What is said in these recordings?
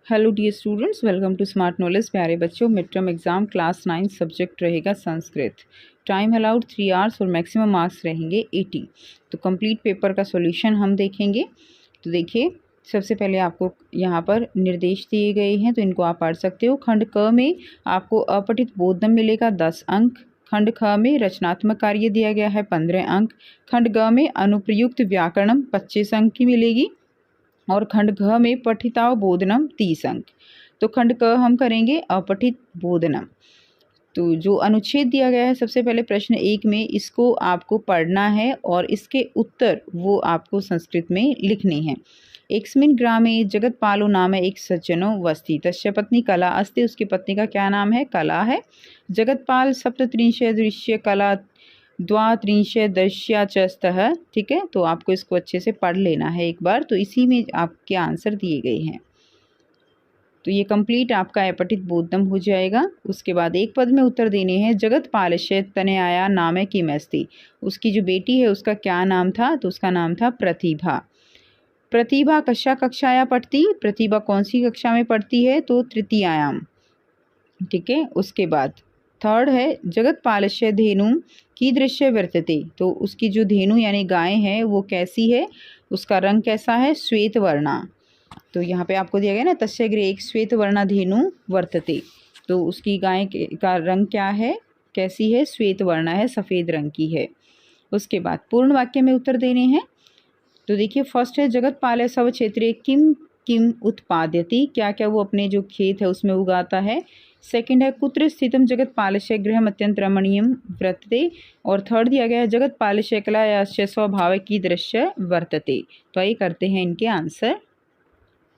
Hello dear students, welcome to Smart Knowledge. प्यारे बच्चों, mid term exam class 9 subject रहेगा Sanskrit. Time allowed 3 hours और maximum marks रहेंगे 80। तो कंप्लीट पेपर का सॉल्यूशन हम देखेंगे। तो देखिए, सबसे पहले आपको यहाँ पर निर्देश दिए गए हैं, तो इनको आप पढ़ सकते हो। खंड क में आपको अपठित बोधम मिलेगा 10 अंक। खंड ख में रचनात्मक कार्य दिया गया है 15 अंक। खंड ग में अनुप्रयुक्त व्याकरणम 25 अंक की मिलेगी और खंड घ में पठिताव बोधनम 30 अंक। तो खंड क हम करेंगे अपठित बोधनम। तो जो अनुच्छेद दिया गया है, सबसे पहले प्रश्न 1 में इसको आपको पढ़ना है और इसके उत्तर वो आपको संस्कृत में लिखने हैं। एकस्मिन् ग्रामे जगतपालो नाम एक सज्जनो वस्ति तस्य पत्नी कला अस्ति। उसकी पत्नी का क्या नाम है? कला है। जगतपाल सप्तत्रिंशदृश्य कला द्वात्रिंशदस्याचस्तः। ठीक है, तो आपको इसको अच्छे से पढ़ लेना है एक बार। तो इसी में आपके आंसर दिए गए हैं। तो ये कंप्लीट आपका अपठित बोधम हो जाएगा। उसके बाद एक पद में उत्तर देने हैं। जगतपालस्य तनयाया नाम किमस्ति। उसकी जो बेटी है उसका क्या नाम था? तो उसका नाम था प्रतिभा। प्रतिभा कक्षाया पढ़ती? प्रतिभा कौन सी कक्षा में पढ़ती है? तो तृतीयायाम। ठीक है, उसके बाद थर्ड है जगतपालस्य धेनु की दृश्य वर्तते। तो उसकी जो धेनु यानी गाय है वो कैसी है? उसका रंग कैसा है? श्वेत वर्णा। तो यहाँ पे आपको दिया गया ना, तस्य गृहे एक श्वेत वर्णा धेनु वर्तते। तो उसकी गाय का रंग क्या है? कैसी है? श्वेत वर्णा है, सफ़ेद रंग की है। उसके बाद पूर्ण वाक्य में उत्तर देने हैं। तो देखिए, फर्स्ट है जगतपाल सब क्षेत्रे किम किम उत्पाद्यति। क्या क्या वो अपने जो खेत है उसमें उगाता है। सेकंड है कुत्र स्थितम जगतपालस्य गृहम अत्यंत रमणीयम वर्तते। और थर्ड दिया गया है जगतपालस्य कलायास्य स्वभाव की दृश्य वर्तते। तो आइए करते हैं इनके आंसर।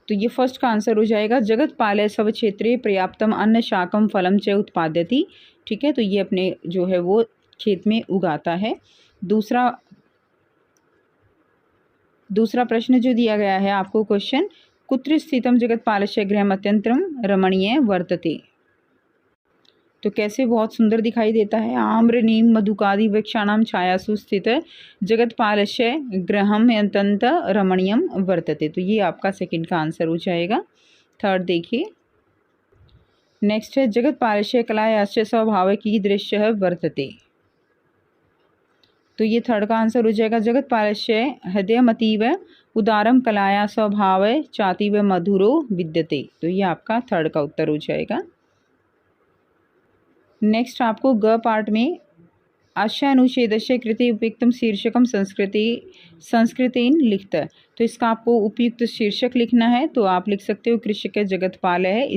तो ये फर्स्ट का आंसर हो जाएगा जगतपाल सब क्षेत्रे पर्याप्तम अन्न शाकम फलम च उत्पाद्यति। ठीक है, तो ये अपने जो है वो खेत में उगाता है। दूसरा प्रश्न जो दिया गया है आपको क्वेश्चन, कुत्र स्थितम जगतपालस्य गृहम अत्यंतम रमणीय वर्तते। तो कैसे बहुत सुंदर दिखाई देता है। आम्र नीम मधुकादि वृक्षाणाम छायासु स्थित जगतपालस्य गृहम अत्यंत रमणीयम वर्तते। तो ये आपका सेकंड का आंसर हो जाएगा। थर्ड देखिए, नेक्स्ट है जगतपालस्य कलायास्य स्वभाव की दृश्य वर्तते। तो ये थर्ड का आंसर हो जाएगा जगतपालस्य हृदयमतीव उदारम कलाया स्वभाव चातीव मधुरो विद्यते। तो ये आपका थर्ड का उत्तर हो जाएगा। नेक्स्ट आपको ग पार्ट में आशयानुच्छेदस्य कृते उपयुक्तम शीर्षकम संस्कृतेन लिखत। तो इसका आपको उपयुक्त शीर्षक लिखना है। तो आप लिख सकते हो कृषक जगतपाल है।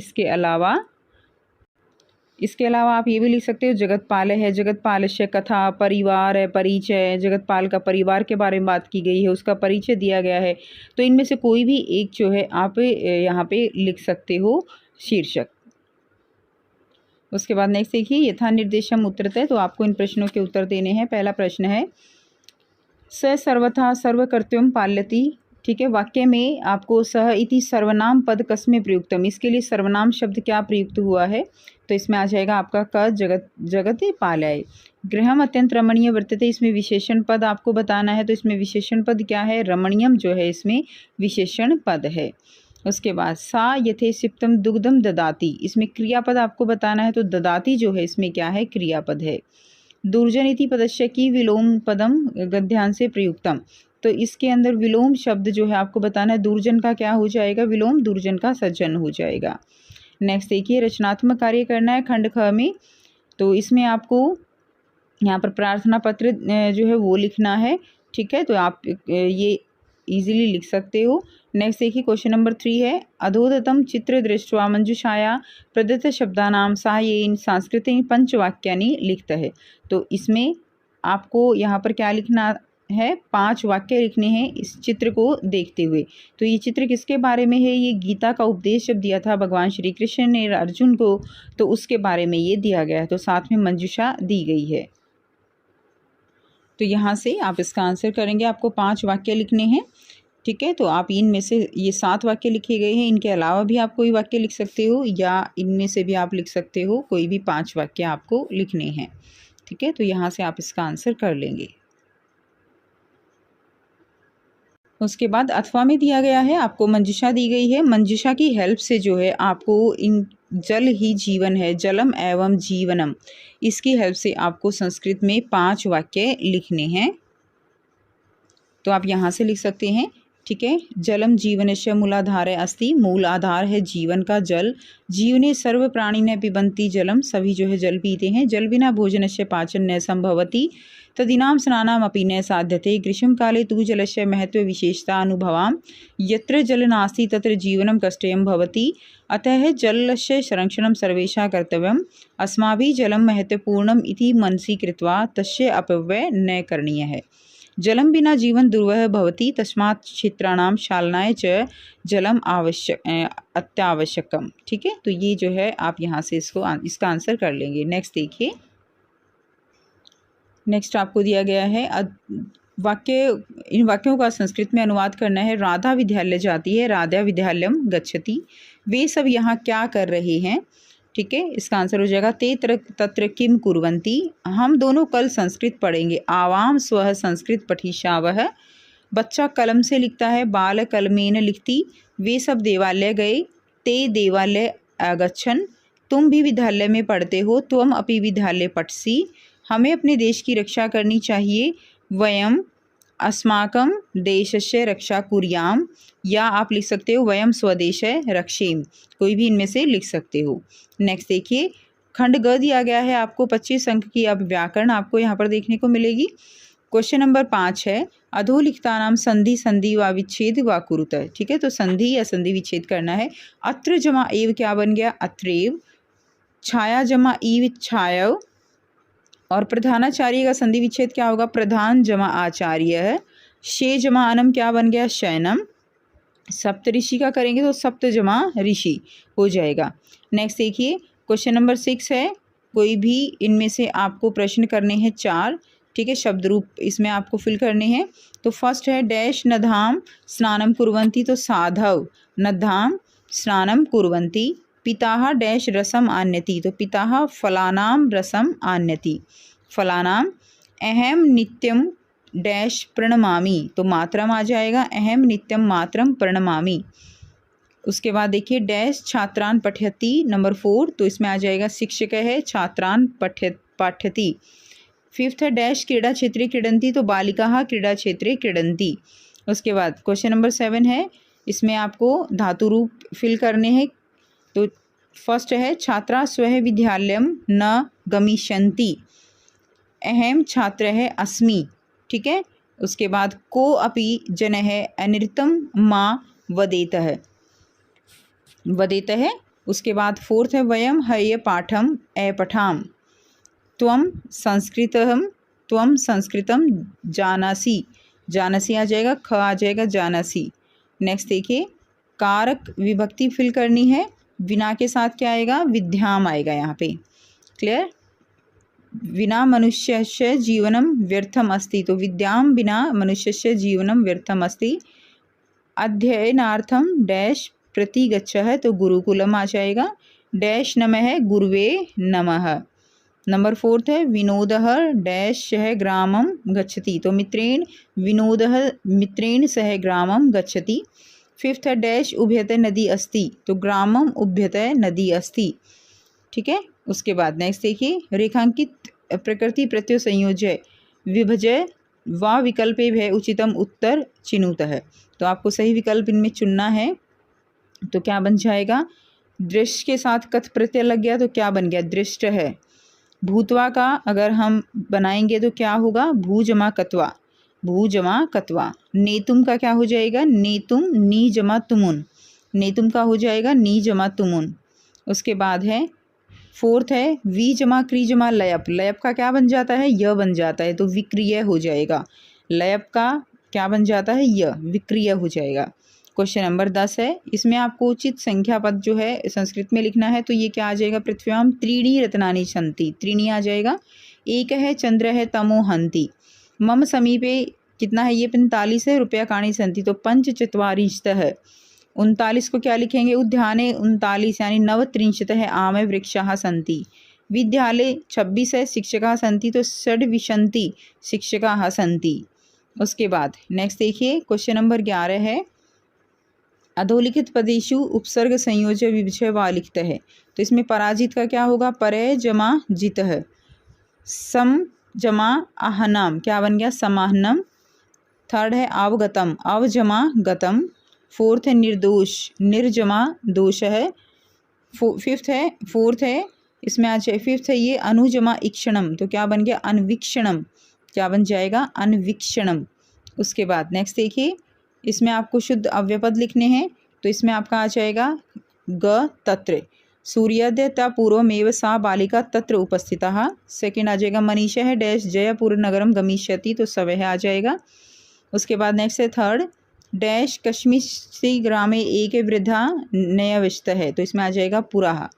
इसके अलावा आप ये भी लिख सकते हो जगतपाल है, जगतपालस्य कथा, परिवार है, परिचय। जगतपाल का परिवार के बारे में बात की गई है, उसका परिचय दिया गया है। तो इनमें से कोई भी एक जो है आप यहाँ पे लिख सकते हो शीर्षक। उसके बाद नेक्स्ट देखिए, यथा निर्देशम उत्तरतः। तो आपको इन प्रश्नों के उत्तर देने हैं। पहला प्रश्न है स सर्वथा सर्वकर्तव्यम पाल्यति। ठीक है, वाक्य में आपको सह इति सर्वनाम पद कस्में प्रयुक्तम। इसके लिए सर्वनाम शब्द क्या प्रयुक्त हुआ है? तो इसमें आ जाएगा आपका क जगत पालय। गृहम अत्यंत रमणीय वर्तते, इसमें विशेषण पद आपको बताना है। तो इसमें विशेषण पद क्या है? रमणीयम जो है इसमें विशेषण पद है। उसके बाद सा यथे सिप्तम दुग्धम ददाती, इसमें क्रियापद आपको बताना है। तो ददाती जो है इसमें क्या है? क्रियापद है। दुर्जन इति पदस्य की विलोम पदम गद्यांश से प्रयुक्तम। तो इसके अंदर विलोम शब्द जो है आपको बताना है। दुर्जन का क्या हो जाएगा? विलोम। दुर्जन का सज्जन हो जाएगा। नेक्स्ट देखिए, रचनात्मक कार्य करना है खंड ख में। तो इसमें आपको यहाँ पर प्रार्थना पत्र जो है वो लिखना है। ठीक है, तो आप ये इजीली लिख सकते हो। नेक्स्ट देखिए, क्वेश्चन नंबर 3 है अधोदतम चित्र दृष्ट्वा मंजूषाया प्रदत्त शब्दानाम साहाय्येन सांस्कृतिक पंचवाक्यानि लिखत है। तो इसमें आपको यहाँ पर क्या लिखना है? 5 वाक्य लिखने हैं इस चित्र को देखते हुए। तो ये चित्र किसके बारे में है? ये गीता का उपदेश जब दिया था भगवान श्री कृष्ण ने अर्जुन को, तो उसके बारे में ये दिया गया है। तो साथ में मंजूषा दी गई है। तो यहाँ से आप इसका आंसर करेंगे। आपको 5 वाक्य लिखने हैं। ठीक है, तो आप इनमें से ये 7 वाक्य लिखे गए हैं। इनके अलावा भी आप कोई वाक्य लिख सकते हो या इनमें से भी आप लिख सकते हो। कोई भी 5 वाक्य आपको लिखने हैं। ठीक है, तो यहाँ से आप इसका आंसर कर लेंगे। उसके बाद अथवा में दिया गया है, आपको मंजुषा दी गई है। मंजुषा की हेल्प से जो है आपको इन जल ही जीवन है, जलम एवं जीवनम, इसकी हेल्प से आपको संस्कृत में 5 वाक्य लिखने हैं। तो आप यहाँ से लिख सकते हैं, ठीक है। जलम जीवनस्य मूलाधारे अस्ति, मूल आधार है जीवन का जल। जीवने सर्व प्राणी न पिबंती जलम, सभी जो है जल पीते हैं। जल बिना भोजनस्य पाचन न संभवति, तदीनाम स्नानाम अपि न साध्यते। ग्रीष्म काले तु जलस्य महत्व विशेषता अनुभवाम, यत्र जल नास्ति तत्र जीवनम कष्टयं भवति। अतः जलस्य संरक्षणं सर्वेषां कर्तव्यम्। अस्माभिः जलं महत्वपूर्णम् इति मनसि कृत्वा तस्य अपव्ययः न करणीयः। जलम बिना जीवन दुर्वह भवति, तस्मात् क्षेत्राणाम शालनाय च जलम अत्यावश्यकम। ठीक है, तो ये जो है आप यहाँ से इसका आंसर कर लेंगे। नेक्स्ट देखिए, नेक्स्ट आपको दिया गया है वाक्य, इन वाक्यों का संस्कृत में अनुवाद करना है। राधा विद्यालय जाती है, राधा विद्यालयम गच्छति, वे सब यहाँ क्या कर रहे हैं। ठीक है, इसका आंसर हो जाएगा ते तत्र किम कुर्वन्ति। हम दोनों कल संस्कृत पढ़ेंगे। आवाम स्वः संस्कृत पठिष्यावः, बच्चा कलम से लिखता है, बाल कलमेन लिखती। वे सब देवालय गए, ते देवालय अगच्छन्, तुम भी विद्यालय में पढ़ते हो, त्वम अपि विद्यालय पठसि। हमें अपने देश की रक्षा करनी चाहिए, वयम अस्माकं देशस्य रक्षा कुर्याम, या आप लिख सकते हो वयम स्वदेशय रक्षेम, कोई भी इनमें से लिख सकते हो। नेक्स्ट देखिए, खंड ग दिया गया है आपको 25 अंक की अब व्याकरण आपको यहाँ पर देखने को मिलेगी। क्वेश्चन नंबर 5 है, अधोलिखिता नाम संधि संधि व विच्छेद व कुरुत। ठीक है, तो संधि या संधि विच्छेद करना है। अत्र जमा एव क्या बन गया, अत्रेव। छाया जमा ईव छायव, और प्रधानाचार्य का संधि विच्छेद क्या होगा, प्रधान जमा आचार्य। शे जमा अनम क्या बन गया, शयनम। सप्तऋषि का करेंगे तो सप्त जमा ऋषि हो जाएगा। नेक्स्ट देखिए, क्वेश्चन नंबर 6 है, कोई भी इनमें से आपको प्रश्न करने हैं 4। ठीक है, शब्द रूप इसमें आपको फिल करने हैं। तो फर्स्ट है डैश नधाम स्नानम कुर्वन्ति, तो साधव नधाम स्नानम कुर्वन्ति। पिताः डैश रसम आन्यति, तो पिताः फलानाम रसम आन्यति, फलानाम। अहम नित्यम डैश प्रणमामि, तो मात्रम आ जाएगा, अहम नित्यम मात्रम प्रणमामि। उसके बाद देखिए, डैश छात्रान पठयति, नंबर 4, तो इसमें आ जाएगा शिक्षक है, छात्रान पाठयति। 5th है डैश क्रीडा क्षेत्रे क्रीडन्ति, तो बालिकाः क्रीडा क्षेत्रे क्रीडन्ति। उसके बाद क्वेश्चन नंबर 7 है, इसमें आपको धातु रूप फिल करने हैं। तो फर्स्ट है छात्रा स्वः विद्यालयम न गमिष्यन्ति, अहम छात्र है अस्मि। ठीक है, उसके बाद को अपि जन है अनृतम माँ वदेतः, वदेतः। उसके बाद 4th है वयम हय पाठम अपठाम, त्वम संस्कृतम जानासि, जानासि आ जाएगा, ख आ जाएगा जानासि। नेक्स्ट देखिए, कारक विभक्ति फिल करनी है। विना के साथ क्या आएगा, विद्याम आएगा यहाँ पे। क्लियर, विना मनुष्यस्य जीवनम व्यर्थम अस्ति, तो विद्याम बिना मनुष्यस्य जीवनम व्यर्थम अस्ति। अध्ययनार्थम डैश प्रति गच्छः, तो गुरुकुलम आ जाएगा। डैश नमः गुरुवे नमः। नंबर 4th है विनोदः डैश सह ग्रामम गच्छति, तो मित्रेण विनोदः मित्रेण सह ग्रामम गच्छति। 5th है डैश उभयतः नदी अस्ति, तो ग्रामम उभयतः नदी अस्ति। ठीक है, उसके बाद नेक्स्ट देखिए, रेखांकित प्रकृति प्रत्यय संयोज्य विभजय व विकल्पे भय उचितम उत्तर चिनुतः, तो आपको सही विकल्प इनमें चुनना है। तो क्या बन जाएगा, दृश्य के साथ कथ प्रत्यय लग गया, तो क्या बन गया, दृष्ट है। भूतवा का अगर हम बनाएंगे तो क्या होगा, भू जमा कत्वा, भू जमा कत्वा। नेतुम का क्या हो जाएगा, नेतुम नी जमा तुमुन, नेतुम का हो जाएगा नी जमा तुमुन। उसके बाद है 4th है वी जमा क्री जमा लयप, लयप का क्या बन जाता है, य बन जाता है, तो विक्रिय हो जाएगा। लयप का क्या बन जाता है, य, विक्रिय हो जाएगा। क्वेश्चन नंबर 10 है, इसमें आपको उचित संख्या पद जो है संस्कृत में लिखना है। तो ये क्या आ जाएगा, पृथ्व्याम त्रीणी रत्नानि सन्ति, त्रीणी आ जाएगा। एक है चंद्र है तमो हंति। मम समीपे कितना है, ये 45 है, रुपया काणी सन्ति, तो पंचचत्वारिंशतः। 39 को क्या लिखेंगे, उद्याने 39 यानी नवत्रिंशतः आम वृक्षाः सन्ति। विद्यालय 26 है, शिक्षकाः सन्ति, तो षड्विंशति शिक्षकाः सन्ति। उसके बाद नेक्स्ट देखिए क्वेश्चन नंबर 11 है, अधोलिखित पदेषु उपसर्ग संयोज्य विविचय वा लिखित है। तो इसमें पराजित का क्या होगा, परय जमा जित है। सम जमा आहनम क्या बन गया, समाहनम। थर्ड है अवगतम, अव जमा गतम। फोर्थ है निर्दोष, निर्जमा दोष है। फोर्थ है इसमें आ जाए, फिफ्थ है ये अनुजमा इक्षणम, तो क्या बन गया, अनवीक्षणम। क्या बन जाएगा, अनवीक्षणम। उसके बाद नेक्स्ट देखिए, इसमें आपको शुद्ध अव्यपद लिखने हैं। तो इसमें आपका आ जाएगा ग तत्र, सूर्योदय पूर्वमेव सा बालिका तत्र उपस्थिता। सेकंड आ जाएगा मनीषा है डैश जयपुर नगरम गमिष्यति, तो सवह आ जाएगा। उसके बाद नेक्स्ट है थर्ड, डैश कश्मीरी ग्रामे एक वृद्धा नयाविष्ट है, तो इसमें आ जाएगा पुराहा।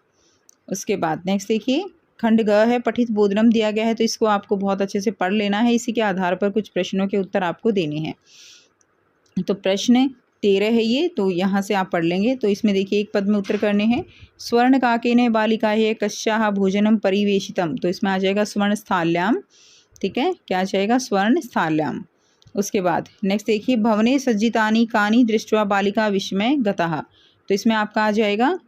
उसके बाद नेक्स्ट देखिए, खंड ग है पठित बोधनम दिया गया है, तो इसको आपको बहुत अच्छे से पढ़ लेना है। इसी के आधार पर कुछ प्रश्नों के उत्तर आपको देने हैं। तो प्रश्न 13 है ये, तो यहाँ से आप पढ़ लेंगे। तो इसमें देखिए एक पद में उत्तर करने हैं। स्वर्ण काकेन बालिकायै कस्याः भोजनम परिवेशितम, तो इसमें आ जाएगा स्वर्ण स्थाल्याम। ठीक है, क्या आ जाएगा, स्वर्ण स्थाल्याम। उसके बाद नेक्स्ट देखिए, भवने सज्जितानि कानि दृष्ट्वा बालिका विस्मय गतः, तो इसमें आपका आ जाएगा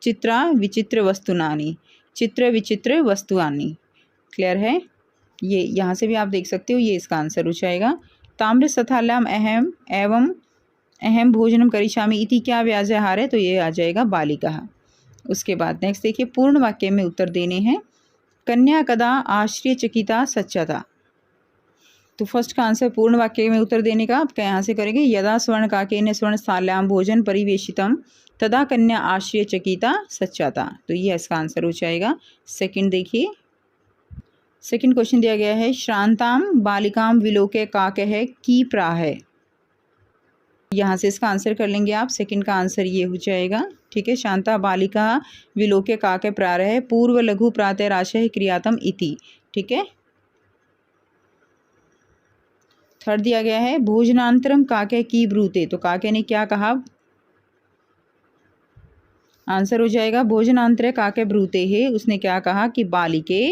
चित्रा विचित्र वस्तुनानि, चित्र विचित्र वस्तुआनि। क्लियर है, ये यहाँ से भी आप देख सकते हो, ये इसका आंसर हो जाएगा। ताम्र स्थाल्याम अहम एवं अहम भोजनम करिष्यामि इति क्या व्याजहार है, तो ये आ जाएगा बालिका। उसके बाद नेक्स्ट देखिए, पूर्ण वाक्य में उत्तर देने हैं। कन्या कदा आश्चर्यचकिता सच्चता, तो फर्स्ट का आंसर पूर्ण वाक्य में उत्तर देने का आप यहाँ से करेंगे, यदा स्वर्ण काकेन स्वर्ण स्थाल्याम भोजन परिवेशितम तदा कन्या आश्चर्यचकिता सच्चता, तो ये इसका आंसर हो जाएगा। सेकंड देखिए, सेकंड क्वेश्चन दिया गया है, श्रांताम बालिकाम विलोके काकः की प्राह, यहाँ से इसका आंसर कर लेंगे आप। सेकंड का आंसर ये हो जाएगा। ठीक है, शांता बालिका विलोके काके प्रारः पूर्व लघु प्रातः राशः क्रियातम इति। ठीक है, थर्ड दिया गया है, भोजनांतरम काके की ब्रूते, तो काके ने क्या कहा, आंसर हो जाएगा भोजनांतर काके ब्रूते है, उसने क्या कहा कि बालिके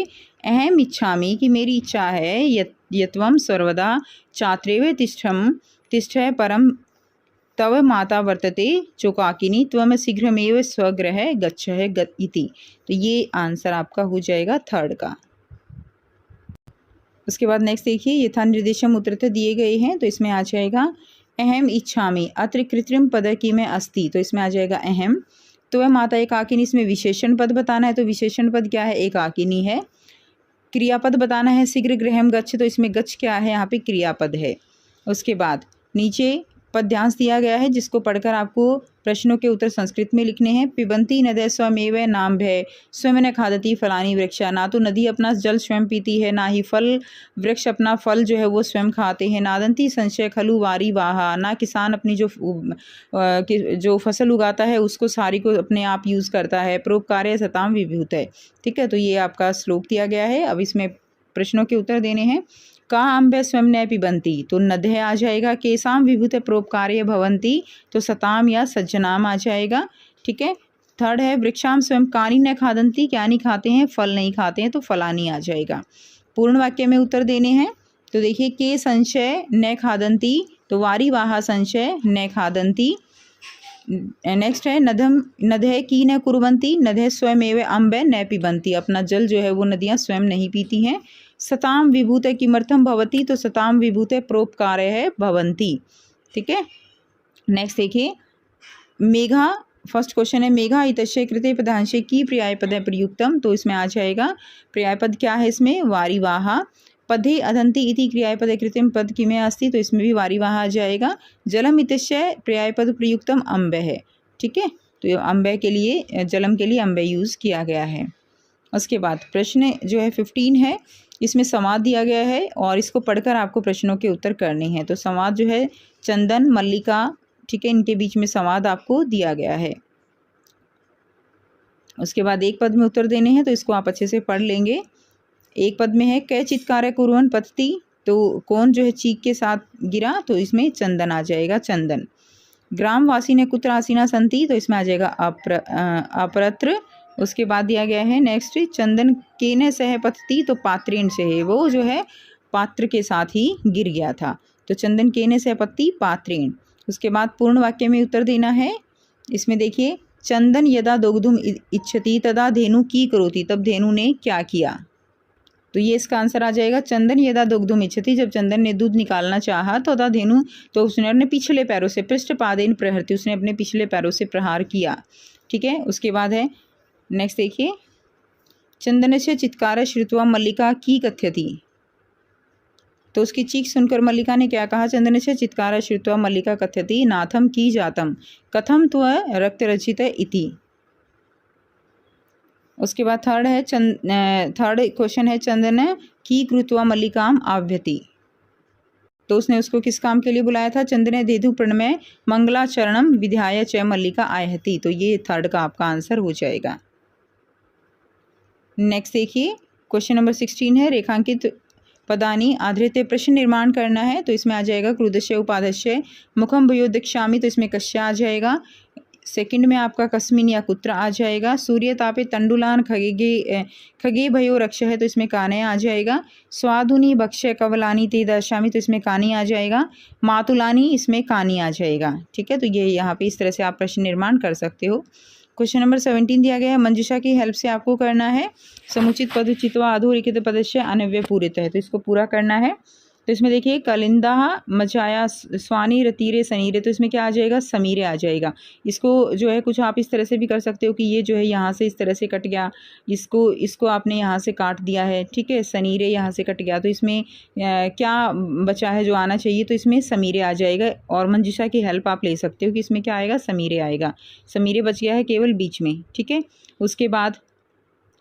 अहम इच्छामि, कि मेरी इच्छा है, यत्वम सर्वदा चात्रेव तिष्ठ परम तव माता वर्तते चोकाकिनी त्वम शीघ्रमेव स्वगृह गच्छ इति, तो ये आंसर आपका हो जाएगा थर्ड का। उसके बाद नेक्स्ट देखिए, यथा निर्देशम उत्तर दिए गए हैं, तो इसमें आ जाएगा अहम इच्छामि अत्र कृत्रिम पद की में अस्ति, तो इसमें आ जाएगा अहम। तो वह माता एकाकिनी, इसमें विशेषण पद बताना है, तो विशेषण पद क्या है, एकाकिनी है। क्रियापद बताना है, शीघ्र गृहम गच्छ, तो इसमें गच्छ क्या है, यहाँ पे क्रियापद है। उसके बाद नीचे पद्यांश दिया गया है, जिसको पढ़कर आपको प्रश्नों के उत्तर संस्कृत में लिखने हैं। पिबंती नदय स्वमेव नाम्भय स्वयं न खादती फलानी वृक्षा, ना तो नदी अपना जल स्वयं पीती है, ना ही फल वृक्ष अपना फल जो है वो स्वयं खाते हैं। नादंती संशय खलु वारी वाहा, ना किसान अपनी जो फसल उगाता है उसको सारी को अपने आप यूज़ करता है। परोपकार्य सताम विभूत है। ठीक है, तो ये आपका श्लोक दिया गया है। अब इसमें प्रश्नों के उत्तर देने हैं। का अम्बे स्वयं न पिबंती, तो नद्य आ जाएगा। केसाम विभूत प्रोपकार्य भवंती, तो सताम या सज्जनाम आ जाएगा। ठीक है, थर्ड है वृक्षाम स्वयं कानी न खादंती, क्या नहीं खाते हैं, फल नहीं खाते हैं, तो फलानी आ जाएगा। पूर्ण वाक्य में उत्तर देने हैं, तो देखिए के संशय न खादंती, तो वारी वाहा संशय न खादंती। नेक्स्ट है नद्य की न कुर्वंती, नद्य स्वयं अम्बे न पिबंती, अपना जल जो है वो नदियाँ स्वयं नहीं पीती हैं। सताम विभूते किमर्थम भवती, तो सताम विभूते प्रोपकार्य है भवंती। ठीक है, नेक्स्ट देखिए, मेघा, फर्स्ट क्वेश्चन है मेघा इतस्य कृते पदांशे की पर्यायपद प्रयुक्तम, तो इसमें आ जाएगा पर्यायपद क्या है, इसमें वारीवाहा। पदे अदंती इति क्रियापद कृत्रिम पद की में अस्ति, तो इसमें भी वारीवाहा आ जाएगा। जलम इतस्य पर्यायपद प्रयुक्तम अम्बे है। ठीक है, तो अम्बे के लिए, जलम के लिए अम्बे यूज़ किया गया है। उसके बाद प्रश्न जो है 15 है, इसमें संवाद दिया गया है और इसको पढ़कर आपको प्रश्नों के उत्तर करने हैं। तो संवाद जो है चंदन मल्लिका, ठीक है, इनके बीच में संवाद आपको दिया गया है। उसके बाद एक पद में उत्तर देने हैं, तो इसको आप अच्छे से पढ़ लेंगे। एक पद में है कै चित्कार कुर्वन् पतति, तो कौन जो है चीख के साथ गिरा, तो इसमें चंदन आ जाएगा, चंदन। ग्रामवासी ने कुत्र आसीना संति, तो इसमें आ जाएगा अपरत्र। उसके बाद दिया गया है नेक्स्ट, चंदन केन सह पतति, तो पात्रेण से है, वो जो है पात्र के साथ ही गिर गया था। तो चंदन केन सपत्ति पात्रेण। उसके बाद पूर्ण वाक्य में उत्तर देना है। इसमें देखिए, चंदन यदा दुग्धुम इच्छति तदा धेनु की करोति, तब धेनु ने क्या किया। तो ये इसका आंसर आ जाएगा, चंदन यदा दुग्धुम इच्छति, जब चंदन ने दूध निकालना चाहा तो तदा धेनु, तो उसने अपने पिछले पैरों से, पृष्ठपादेन प्रहरति, उसने अपने पिछले पैरों से प्रहार किया। ठीक है, उसके बाद है नेक्स्ट देखिए, चंदनस्य चित्कार श्रुत्वा मल्लिका की कथ्यति। तो उसकी चीख सुनकर मल्लिका ने क्या कहा, चंदनस्य चित्कार श्रुत्वा मल्लिका कथ्यति नाथम की जातम कथम त्व रक्तरचित इति। उसके बाद थर्ड क्वेश्चन है, चंदन की कृत्वा मल्लिकाम आव्यति। तो उसने उसको किस काम के लिए बुलाया था, चंदन देधु प्रणमय मंगलाचरणम विधाय च मल्लिका आयहति। तो ये थर्ड का आपका आंसर हो जाएगा। नेक्स्ट देखिए, क्वेश्चन नंबर 16 है, रेखांकित पदानी आधृत्य प्रश्न निर्माण करना है। तो इसमें आ जाएगा क्रुद्धस्य उपाधस्य मुखम भयो दीक्षामि, तो इसमें कश्य आ जाएगा। सेकंड में आपका कस्मिन या कुत्र आ जाएगा। सूर्य तापे तंडुलान खगे भयो रक्ष है, तो इसमें काने आ जाएगा। स्वाधुनी भक्ष्य कवलानी ते दर्शामी, तो इसमें कानी आ जाएगा। मातुलानी, इसमें कानी आ जाएगा। ठीक है, तो ये यहाँ पे इस तरह से आप प्रश्न निर्माण कर सकते हो। क्वेश्चन नंबर 17 दिया गया है, मंजुषा की हेल्प से आपको करना है। समुचित पद चित्वा अधोरेखित पदस्य अनव्य पूरित है, तो इसको पूरा करना है। तो इसमें देखिए, कलिंदा मचाया स्वानी रतीरे सनीरे, तो इसमें क्या आ जाएगा, समीरे आ जाएगा। इसको जो है कुछ आप इस तरह से भी कर सकते हो कि ये जो है यहाँ से इस तरह से कट गया, इसको आपने यहाँ से काट दिया है। ठीक है, सनीरे यहाँ से कट गया, तो इसमें क्या बचा है जो आना चाहिए, तो इसमें समीरे आ जाएगा। और मंजुषा की हेल्प आप ले सकते हो कि इसमें क्या आएगा, समीरे आएगा। समीरे बच गया है केवल बीच में। ठीक है, उसके बाद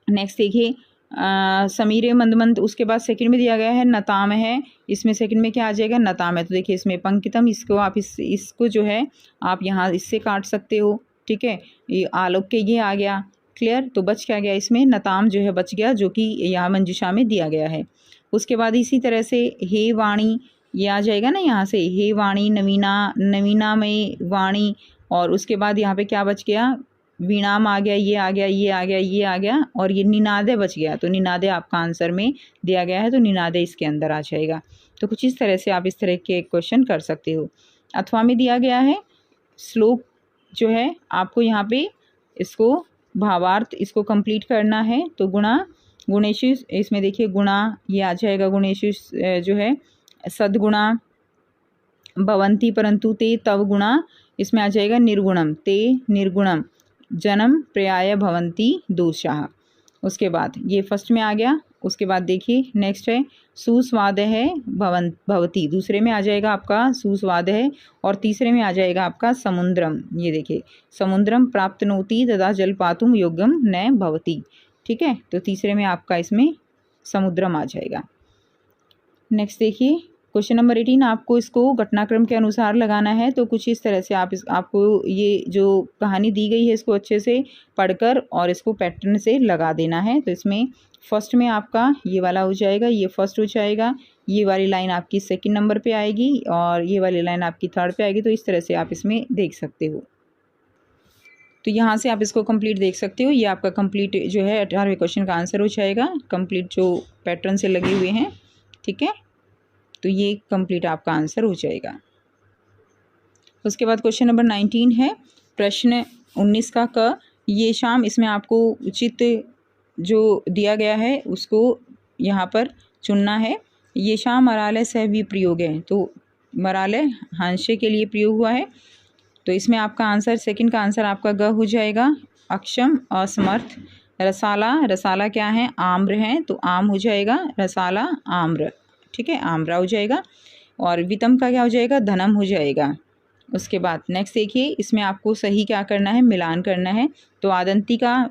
नेक्स्ट देखिए, समीरे मंदमंद। उसके बाद सेकंड में दिया गया है नताम है, इसमें सेकंड में क्या आ जाएगा, नताम है। तो देखिए, इसमें पंकितम, इसको आप इसको जो है आप यहाँ इससे काट सकते हो। ठीक है, ये आलोक के ये आ गया। क्लियर, तो बच क्या गया, इसमें नताम जो है बच गया, जो कि यहाँ मंजुषा में दिया गया है। उसके बाद इसी तरह से हे वाणी, ये आ जाएगा ना यहाँ से, हे वाणी नवीना में वाणी। और उसके बाद यहाँ पे क्या बच गया, वीणाम आ गया, ये आ गया, ये आ गया, ये आ गया, और ये निनादे बच गया। तो निनादे आपका आंसर में दिया गया है, तो निनादे इसके अंदर आ जाएगा। तो कुछ इस तरह से आप इस तरह के क्वेश्चन कर सकते हो। अथवा में दिया गया है श्लोक जो है, आपको यहाँ पे इसको भावार्थ इसको कंप्लीट करना है। तो गुणेशु, इसमें देखिए गुणा ये आ जाएगा, गुणेशु जो है सद्गुणा भवंती परंतु ते तव गुणा, इसमें आ जाएगा निर्गुणम ते निर्गुणम जन्म पर्याय भवंती दोषाः। उसके बाद ये फर्स्ट में आ गया। उसके बाद देखिए नेक्स्ट है सुस्वाद है भवती, दूसरे में आ जाएगा आपका सुस्वाद है, और तीसरे में आ जाएगा आपका समुद्रम। ये देखिए, समुद्रम प्राप्तनोति तदा जलपातुम योग्यम न भवती। ठीक है, तो तीसरे में आपका इसमें समुद्रम आ जाएगा। नेक्स्ट देखिए, क्वेश्चन नंबर 18, आपको इसको घटनाक्रम के अनुसार लगाना है। तो कुछ इस तरह से आपको ये जो कहानी दी गई है इसको अच्छे से पढ़कर और इसको पैटर्न से लगा देना है। तो इसमें फर्स्ट में आपका ये वाला हो जाएगा, ये फर्स्ट हो जाएगा, ये वाली लाइन आपकी सेकंड नंबर पे आएगी और ये वाली लाइन आपकी थर्ड पे आएगी। तो इस तरह से आप इसमें देख सकते हो। तो यहाँ से आप इसको कंप्लीट देख सकते हो। ये आपका कंप्लीट जो है 18वें क्वेश्चन का आंसर हो जाएगा, कंप्लीट जो पैटर्न से लगे हुए हैं। ठीक है, तो ये कंप्लीट आपका आंसर हो जाएगा। उसके बाद क्वेश्चन नंबर 19 है, प्रश्न 19 का क, ये शाम, इसमें आपको उचित जो दिया गया है उसको यहाँ पर चुनना है। ये शाम मरालय सह भी प्रयोग है, तो मरालय हांस्य के लिए प्रयोग हुआ है। तो इसमें आपका आंसर सेकंड का आंसर आपका ग हो जाएगा। अक्षम असमर्थ। रसाला क्या है, आम्र है, तो आम हो जाएगा, रसाला आम्र। ठीक है, आम्रा हो जाएगा। और वितम का क्या हो जाएगा, धनम हो जाएगा। उसके बाद नेक्स्ट देखिए, इसमें आपको सही क्या करना है, मिलान करना है। तो आदंती का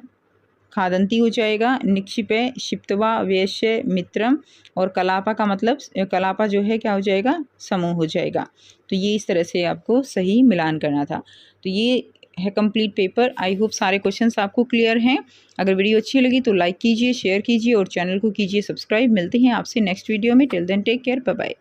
खादंती हो जाएगा, निक्षिपे शिप्तवा वैश्य मित्रम, और कलापा का मतलब कलापा जो है क्या हो जाएगा, समूह हो जाएगा। तो ये इस तरह से आपको सही मिलान करना था। तो ये है कंप्लीट पेपर। आई होप सारे क्वेश्चंस आपको क्लियर हैं। अगर वीडियो अच्छी लगी तो लाइक कीजिए, शेयर कीजिए और चैनल को कीजिए सब्सक्राइब। मिलते हैं आपसे नेक्स्ट वीडियो में। Till then take care, bye bye.